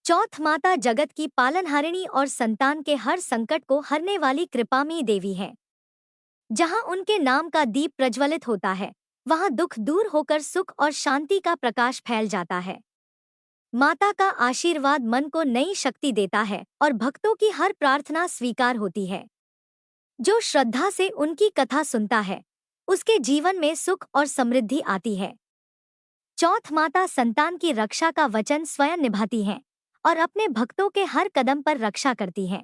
चौथ माता जगत की पालनहारिणी और संतान के हर संकट को हरने वाली कृपामयी देवी है। जहाँ उनके नाम का दीप प्रज्वलित होता है, वहाँ दुख दूर होकर सुख और शांति का प्रकाश फैल जाता है। माता का आशीर्वाद मन को नई शक्ति देता है और भक्तों की हर प्रार्थना स्वीकार होती है। जो श्रद्धा से उनकी कथा सुनता है, उसके जीवन में सुख और समृद्धि आती है। चौथ माता संतान की रक्षा का वचन स्वयं निभाती हैं और अपने भक्तों के हर कदम पर रक्षा करती हैं।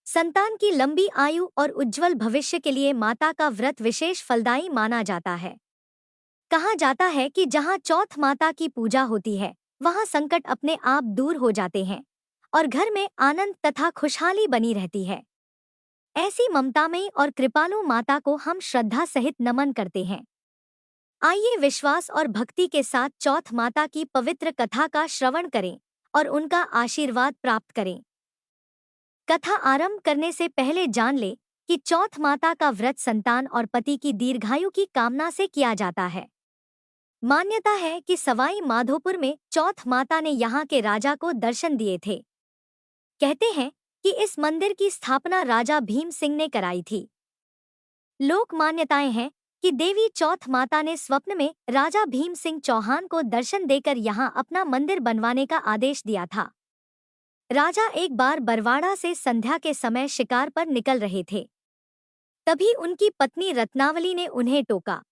संतान की लंबी आयु और उज्जवल भविष्य के लिए माता का व्रत विशेष फलदायी माना जाता है। कहा जाता है कि जहाँ चौथ माता की पूजा होती है, वहाँ संकट अपने आप दूर हो जाते हैं और घर में आनंद तथा खुशहाली बनी रहती है। ऐसी ममतामयी और कृपालु माता को हम श्रद्धा सहित नमन करते हैं। आइए विश्वास और भक्ति के साथ चौथ माता की पवित्र कथा का श्रवण करें और उनका आशीर्वाद प्राप्त करें। कथा आरंभ करने से पहले जान ले कि चौथ माता का व्रत संतान और पति की दीर्घायु की कामना से किया जाता है। मान्यता है कि सवाई माधोपुर में चौथ माता ने यहाँ के राजा को दर्शन दिए थे। कहते हैं कि इस मंदिर की स्थापना राजा भीम सिंह ने कराई थी। लोक मान्यताएं हैं कि देवी चौथ माता ने स्वप्न में राजा भीम सिंह चौहान को दर्शन देकर यहाँ अपना मंदिर बनवाने का आदेश दिया था। राजा एक बार बरवाड़ा से संध्या के समय शिकार पर निकल रहे थे। तभी उनकी पत्नी रत्नावली ने उन्हें टोका,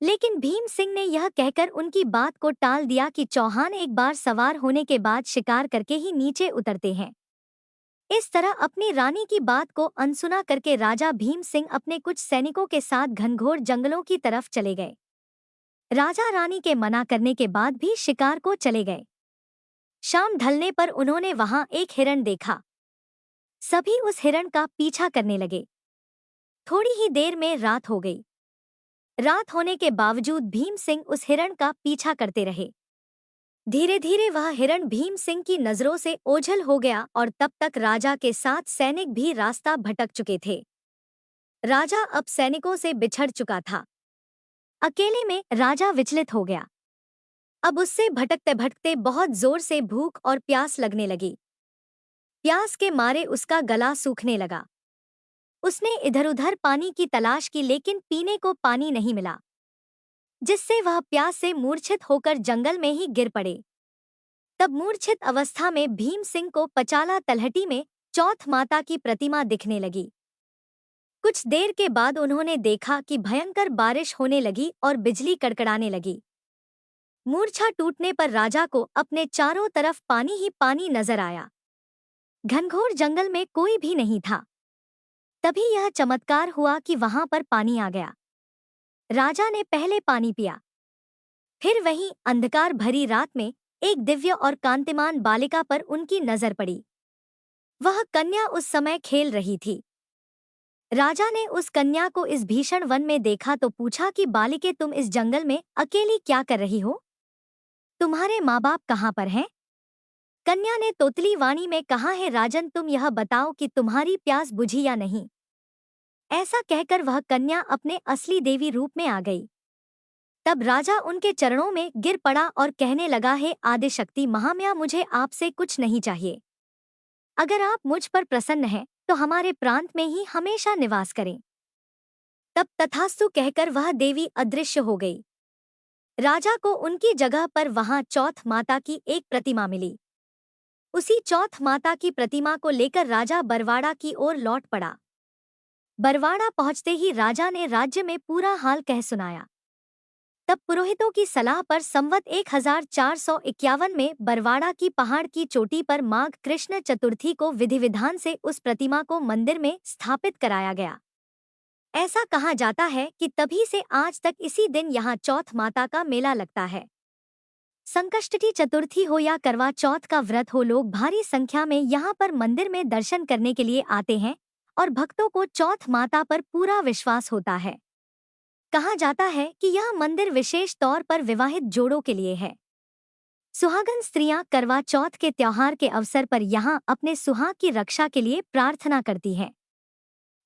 लेकिन भीम सिंह ने यह कहकर उनकी बात को टाल दिया कि चौहान एक बार सवार होने के बाद शिकार करके ही नीचे उतरते हैं। इस तरह अपनी रानी की बात को अनसुना करके राजा भीम सिंह अपने कुछ सैनिकों के साथ घनघोर जंगलों की तरफ चले गए। राजा रानी के मना करने के बाद भी शिकार को चले गए। शाम ढलने पर उन्होंने वहां एक हिरण देखा। सभी उस हिरण का पीछा करने लगे। थोड़ी ही देर में रात हो गई। रात होने के बावजूद भीम सिंह उस हिरण का पीछा करते रहे। धीरे धीरे वह हिरण भीम सिंह की नजरों से ओझल हो गया और तब तक राजा के साथ सैनिक भी रास्ता भटक चुके थे। राजा अब सैनिकों से बिछड़ चुका था। अकेले में राजा विचलित हो गया। अब उससे भटकते भटकते बहुत जोर से भूख और प्यास लगने लगी। प्यास के मारे उसका गला सूखने लगा। उसने इधर-उधर पानी की तलाश की, लेकिन पीने को पानी नहीं मिला, जिससे वह प्यास से मूर्छित होकर जंगल में ही गिर पड़े। तब मूर्छित अवस्था में भीम सिंह को पचाला तलहटी में चौथ माता की प्रतिमा दिखने लगी। कुछ देर के बाद उन्होंने देखा कि भयंकर बारिश होने लगी और बिजली कड़कड़ाने लगी। मूर्छा टूटने पर राजा को अपने चारों तरफ पानी ही पानी नजर आया। घनघोर जंगल में कोई भी नहीं था। तभी यह चमत्कार हुआ कि वहां पर पानी आ गया। राजा ने पहले पानी पिया, फिर वहीं अंधकार भरी रात में एक दिव्य और कांतिमान बालिका पर उनकी नजर पड़ी। वह कन्या उस समय खेल रही थी। राजा ने उस कन्या को इस भीषण वन में देखा तो पूछा कि बालिके, तुम इस जंगल में अकेली क्या कर रही हो? तुम्हारे माँ बाप कहाँ पर हैं? कन्या ने तोतली वाणी में कहा, है राजन, तुम यह बताओ कि तुम्हारी प्यास बुझी या नहीं। ऐसा कहकर वह कन्या अपने असली देवी रूप में आ गई। तब राजा उनके चरणों में गिर पड़ा और कहने लगा, हे आदिशक्ति महामाया, मुझे आपसे कुछ नहीं चाहिए। अगर आप मुझ पर प्रसन्न हैं तो हमारे प्रांत में ही हमेशा निवास करें। तब तथास्तु कहकर वह देवी अदृश्य हो गई। राजा को उनकी जगह पर वहां चौथ माता की एक प्रतिमा मिली। उसी चौथ माता की प्रतिमा को लेकर राजा बरवाड़ा की ओर लौट पड़ा। बरवाड़ा पहुंचते ही राजा ने राज्य में पूरा हाल कह सुनाया। तब पुरोहितों की सलाह पर संवत 1451 में बरवाड़ा की पहाड़ की चोटी पर माघ कृष्ण चतुर्थी को विधि विधान से उस प्रतिमा को मंदिर में स्थापित कराया गया। ऐसा कहा जाता है कि तभी से आज तक इसी दिन यहाँ चौथ माता का मेला लगता है। संकष्टी चतुर्थी हो या करवा चौथ का व्रत हो, लोग भारी संख्या में यहाँ पर मंदिर में दर्शन करने के लिए आते हैं और भक्तों को चौथ माता पर पूरा विश्वास होता है। कहा जाता है कि यह मंदिर विशेष तौर पर विवाहित जोड़ों के लिए है। सुहागन स्त्रियां करवा चौथ के त्योहार के अवसर पर यहाँ अपने सुहाग की रक्षा के लिए प्रार्थना करती हैं।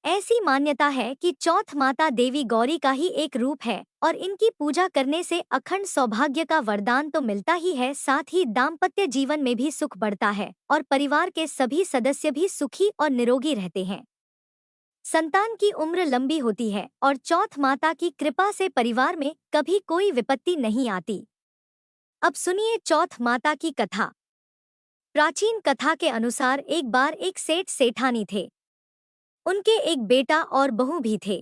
ऐसी मान्यता है कि चौथ माता देवी गौरी का ही एक रूप है और इनकी पूजा करने से अखंड सौभाग्य का वरदान तो मिलता ही है, साथ ही दाम्पत्य जीवन में भी सुख बढ़ता है और परिवार के सभी सदस्य भी सुखी और निरोगी रहते हैं। संतान की उम्र लंबी होती है और चौथ माता की कृपा से परिवार में कभी कोई विपत्ति नहीं आती। अब सुनिए चौथ माता की कथा। प्राचीन कथा के अनुसार एक बार एक सेठ सेठानी थे। उनके एक बेटा और बहू भी थे।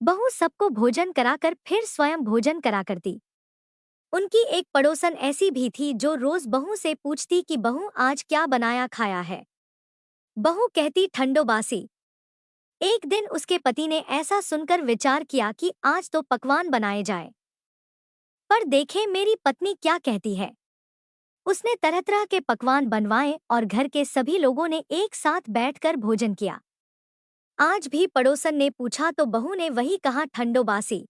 बहू सबको भोजन कराकर फिर स्वयं भोजन करा करती। उनकी एक पड़ोसन ऐसी भी थी जो रोज बहू से पूछती कि बहू आज क्या बनाया खाया है। बहू कहती ठंडो बासी। एक दिन उसके पति ने ऐसा सुनकर विचार किया कि आज तो पकवान बनाए जाए, पर देखें मेरी पत्नी क्या कहती है। उसने तरह तरह के पकवान बनवाए और घर के सभी लोगों ने एक साथ बैठकर भोजन किया। आज भी पड़ोसन ने पूछा तो बहू ने वही कहा ठंडो बासी।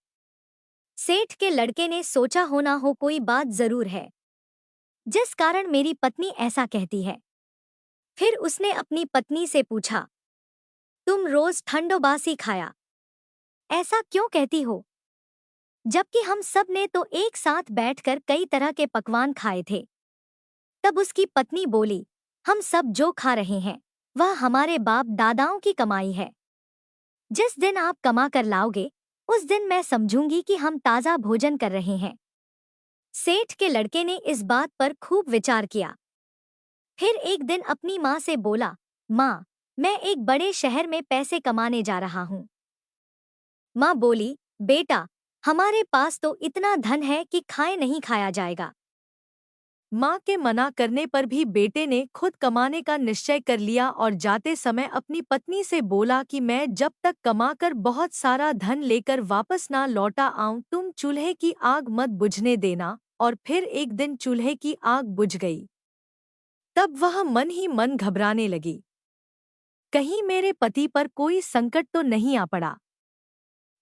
सेठ के लड़के ने सोचा होना हो कोई बात जरूर है, जिस कारण मेरी पत्नी ऐसा कहती है। फिर उसने अपनी पत्नी से पूछा, तुम रोज ठंडो बासी खाया, ऐसा क्यों कहती हो, जबकि हम सब ने तो एक साथ बैठकर कई तरह के पकवान खाए थे। तब उसकी पत्नी बोली, हम सब जो खा रहे हैं वह हमारे बाप दादाओं की कमाई है। जिस दिन आप कमा कर लाओगे उस दिन मैं समझूंगी कि हम ताज़ा भोजन कर रहे हैं। सेठ के लड़के ने इस बात पर खूब विचार किया। फिर एक दिन अपनी माँ से बोला, माँ, मैं एक बड़े शहर में पैसे कमाने जा रहा हूँ। माँ बोली, बेटा, हमारे पास तो इतना धन है कि खाए नहीं खाया जाएगा। माँ के मना करने पर भी बेटे ने खुद कमाने का निश्चय कर लिया और जाते समय अपनी पत्नी से बोला कि मैं जब तक कमाकर बहुत सारा धन लेकर वापस ना लौटा आऊं तुम चूल्हे की आग मत बुझने देना। और फिर एक दिन चूल्हे की आग बुझ गई। तब वह मन ही मन घबराने लगी, कहीं मेरे पति पर कोई संकट तो नहीं आ पड़ा।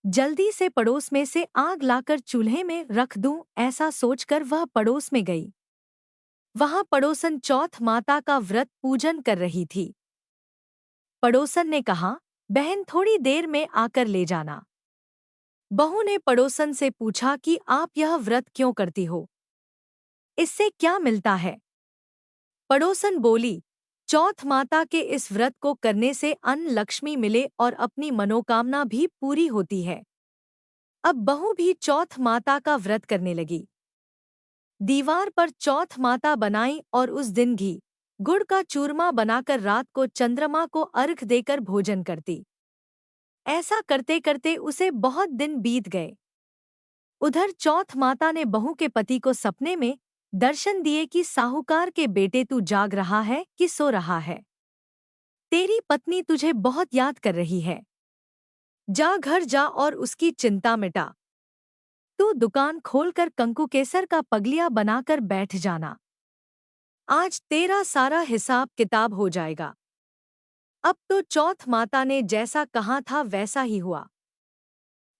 जल्दी से पड़ोस में से आग लाकर चूल्हे में रख दूं, ऐसा सोचकर वह पड़ोस में गई। वहां पड़ोसन चौथ माता का व्रत पूजन कर रही थी। पड़ोसन ने कहा, बहन थोड़ी देर में आकर ले जाना। बहू ने पड़ोसन से पूछा कि आप यह व्रत क्यों करती हो, इससे क्या मिलता है। पड़ोसन बोली, चौथ माता के इस व्रत को करने से अन्न लक्ष्मी मिले और अपनी मनोकामना भी पूरी होती है। अब बहू भी चौथ माता का व्रत करने लगी। दीवार पर चौथ माता बनाई और उस दिन घी गुड़ का चूरमा बनाकर रात को चंद्रमा को अर्घ देकर भोजन करती। ऐसा करते करते उसे बहुत दिन बीत गए। उधर चौथ माता ने बहू के पति को सपने में दर्शन दिए कि साहूकार के बेटे तू जाग रहा है कि सो रहा है। तेरी पत्नी तुझे बहुत याद कर रही है। जा घर जा और उसकी चिंता मिटा। तू दुकान खोलकर कंकु केसर का पगलिया बनाकर बैठ जाना। आज तेरा सारा हिसाब किताब हो जाएगा। अब तो चौथ माता ने जैसा कहा था वैसा ही हुआ।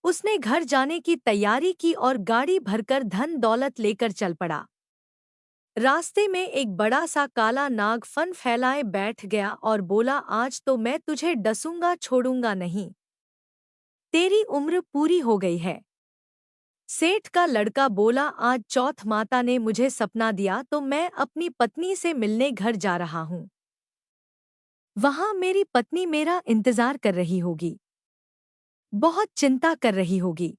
उसने घर जाने की तैयारी की और गाड़ी भरकर धन दौलत लेकर चल पड़ा। रास्ते में एक बड़ा सा काला नाग फन फैलाए बैठ गया और बोला, आज तो मैं तुझे डसूंगा छोड़ूंगा नहीं। तेरी उम्र पूरी हो गई है। सेठ का लड़का बोला, आज चौथ माता ने मुझे सपना दिया तो मैं अपनी पत्नी से मिलने घर जा रहा हूँ। वहां मेरी पत्नी मेरा इंतजार कर रही होगी, बहुत चिंता कर रही होगी।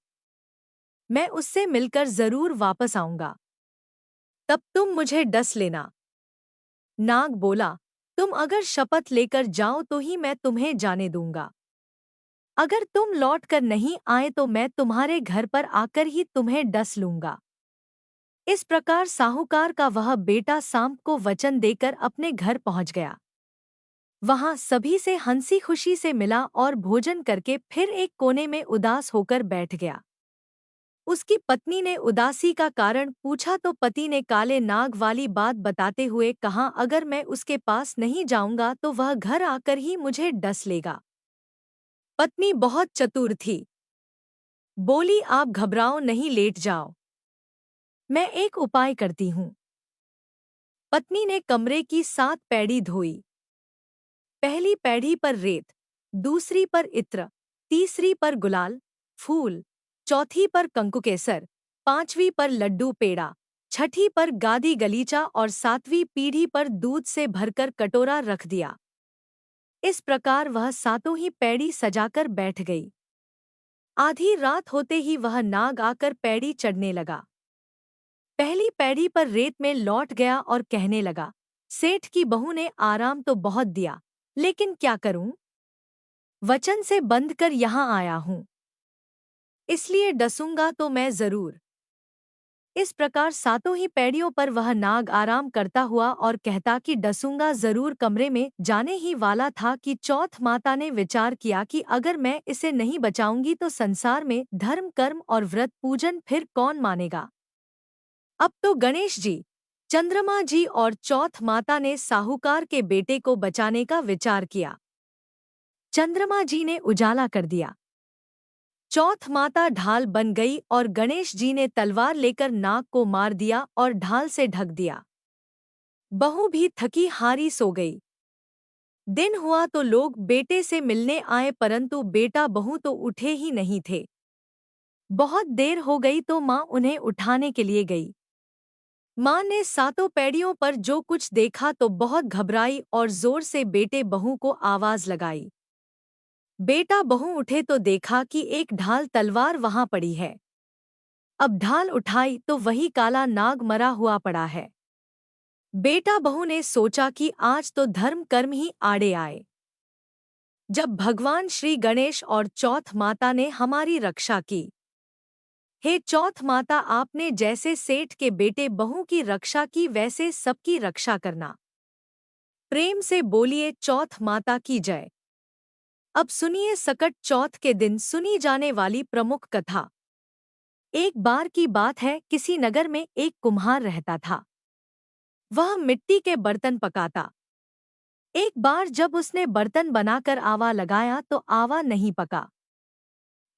मैं उससे मिलकर जरूर वापस आऊंगा, तब तुम मुझे डस लेना। नाग बोला, तुम अगर शपथ लेकर जाओ तो ही मैं तुम्हें जाने दूंगा। अगर तुम लौट कर नहीं आए तो मैं तुम्हारे घर पर आकर ही तुम्हें डस लूंगा। इस प्रकार साहूकार का वह बेटा सांप को वचन देकर अपने घर पहुंच गया। वहां सभी से हंसी खुशी से मिला और भोजन करके फिर एक कोने में उदास होकर बैठ गया। उसकी पत्नी ने उदासी का कारण पूछा तो पति ने काले नाग वाली बात बताते हुए कहा, अगर मैं उसके पास नहीं जाऊंगा तो वह घर आकर ही मुझे डस लेगा। पत्नी बहुत चतुर थी, बोली, आप घबराओ नहीं, लेट जाओ, मैं एक उपाय करती हूँ। पत्नी ने कमरे की 7 पैड़ी धोई। पहली पैड़ी पर रेत, दूसरी पर इत्र, तीसरी पर गुलाल, फूल, चौथी पर कंकुकेसर, पांचवी पर लड्डू पेड़ा, छठी पर गादी गलीचा और सातवीं पीढ़ी पर दूध से भरकर कटोरा रख दिया। इस प्रकार वह सातों ही पैड़ी सजाकर बैठ गई। आधी रात होते ही वह नाग आकर पैड़ी चढ़ने लगा। पहली पैड़ी पर रेत में लौट गया और कहने लगा, सेठ की बहू ने आराम तो बहुत दिया, लेकिन क्या करूं? वचन से बंध कर यहाँ आया हूं, इसलिए डसूंगा तो मैं जरूर। इस प्रकार सातों ही पैड़ियों पर वह नाग आराम करता हुआ और कहता कि डसूंगा जरूर कमरे में जाने ही वाला था कि चौथ माता ने विचार किया कि अगर मैं इसे नहीं बचाऊंगी तो संसार में धर्म कर्म और व्रत पूजन फिर कौन मानेगा। अब तो गणेश जी, चंद्रमा जी और चौथ माता ने साहूकार के बेटे को बचाने का विचार किया। चंद्रमा जी ने उजाला कर दिया, चौथ माता ढाल बन गई और गणेश जी ने तलवार लेकर नाग को मार दिया और ढाल से ढक दिया। बहू भी थकी हारी सो गई। दिन हुआ तो लोग बेटे से मिलने आए, परंतु बेटा बहू तो उठे ही नहीं थे। बहुत देर हो गई तो माँ उन्हें उठाने के लिए गई। माँ ने सातों पैड़ियों पर जो कुछ देखा तो बहुत घबराई और जोर से बेटे बहू को आवाज लगाई। बेटा बहू उठे तो देखा कि एक ढाल तलवार वहां पड़ी है। अब ढाल उठाई तो वही काला नाग मरा हुआ पड़ा है। बेटा बहू ने सोचा कि आज तो धर्म कर्म ही आड़े आए। जब भगवान श्री गणेश और चौथ माता ने हमारी रक्षा की, हे चौथ माता, आपने जैसे सेठ के बेटे बहू की रक्षा की वैसे सबकी रक्षा करना। प्रेम से बोलिए चौथ माता की जय। अब सुनिए सकट चौथ के दिन सुनी जाने वाली प्रमुख कथा। एक बार की बात है, किसी नगर में एक कुम्हार रहता था। वह मिट्टी के बर्तन पकाता। एक बार जब उसने बर्तन बनाकर आवा लगाया तो आवा नहीं पका।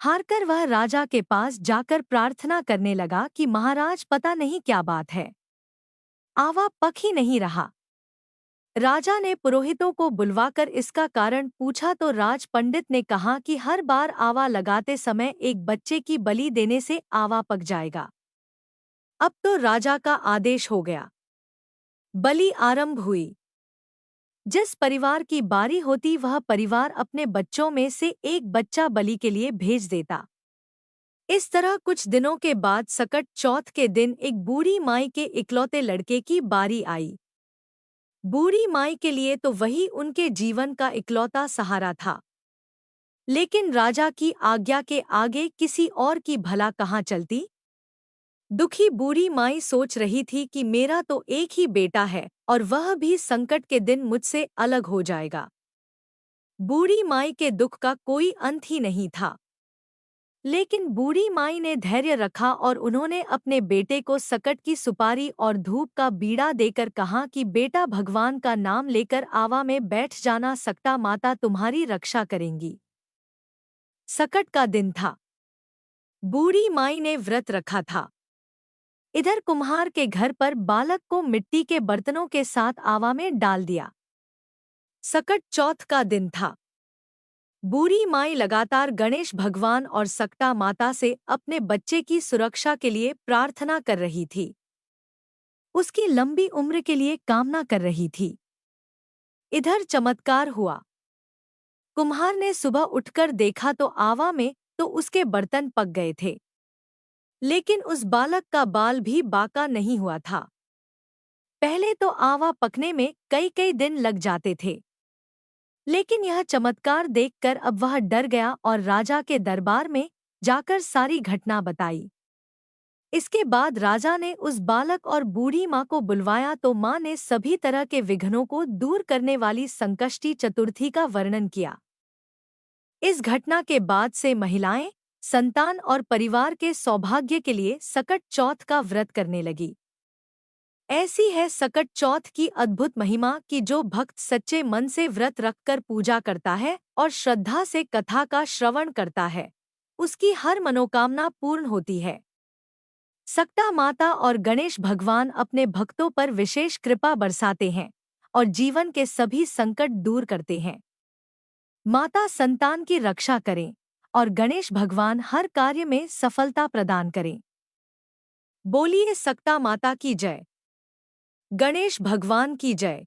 हारकर वह राजा के पास जाकर प्रार्थना करने लगा कि महाराज, पता नहीं क्या बात है, आवा पक ही नहीं रहा। राजा ने पुरोहितों को बुलवाकर इसका कारण पूछा तो राज पंडित ने कहा कि हर बार आवा लगाते समय एक बच्चे की बलि देने से आवा पक जाएगा। अब तो राजा का आदेश हो गया। बलि आरंभ हुई। जिस परिवार की बारी होती वह परिवार अपने बच्चों में से एक बच्चा बलि के लिए भेज देता। इस तरह कुछ दिनों के बाद सकट चौथ के दिन एक बूढ़ी माई के इकलौते लड़के की बारी आई। बूढ़ी माई के लिए तो वही उनके जीवन का इकलौता सहारा था, लेकिन राजा की आज्ञा के आगे किसी और की भला कहाँ चलती। दुखी बूढ़ी माई सोच रही थी कि मेरा तो एक ही बेटा है और वह भी संकट के दिन मुझसे अलग हो जाएगा। बूढ़ी माई के दुख का कोई अंत ही नहीं था। लेकिन बूढ़ी माई ने धैर्य रखा और उन्होंने अपने बेटे को सकट की सुपारी और धूप का बीड़ा देकर कहा कि बेटा, भगवान का नाम लेकर आवा में बैठ जाना, सकटा माता तुम्हारी रक्षा करेंगी। सकट का दिन था। बूढ़ी माई ने व्रत रखा था। इधर कुम्हार के घर पर बालक को मिट्टी के बर्तनों के साथ आवा में डाल दिया। सकट चौथ का दिन था। बूढ़ी माई लगातार गणेश भगवान और सकटा माता से अपने बच्चे की सुरक्षा के लिए प्रार्थना कर रही थी। उसकी लंबी उम्र के लिए कामना कर रही थी। इधर चमत्कार हुआ। कुम्हार ने सुबह उठकर देखा तो आवा में तो उसके बर्तन पक गए थे, लेकिन उस बालक का बाल भी बाका नहीं हुआ था। पहले तो आवा पकने में कई कई दिन लग जाते थे, लेकिन यह चमत्कार देखकर अब वह डर गया और राजा के दरबार में जाकर सारी घटना बताई। इसके बाद राजा ने उस बालक और बूढ़ी माँ को बुलवाया तो माँ ने सभी तरह के विघ्नों को दूर करने वाली संकष्टी चतुर्थी का वर्णन किया। इस घटना के बाद से महिलाएं संतान और परिवार के सौभाग्य के लिए सकट चौथ का व्रत करने लगी। ऐसी है सकट चौथ की अद्भुत महिमा कि जो भक्त सच्चे मन से व्रत रखकर पूजा करता है और श्रद्धा से कथा का श्रवण करता है, उसकी हर मनोकामना पूर्ण होती है। सकटा माता और गणेश भगवान अपने भक्तों पर विशेष कृपा बरसाते हैं और जीवन के सभी संकट दूर करते हैं। माता संतान की रक्षा करें और गणेश भगवान हर कार्य में सफलता प्रदान करें। बोलिए सकता माता की जय। गणेश भगवान की जय।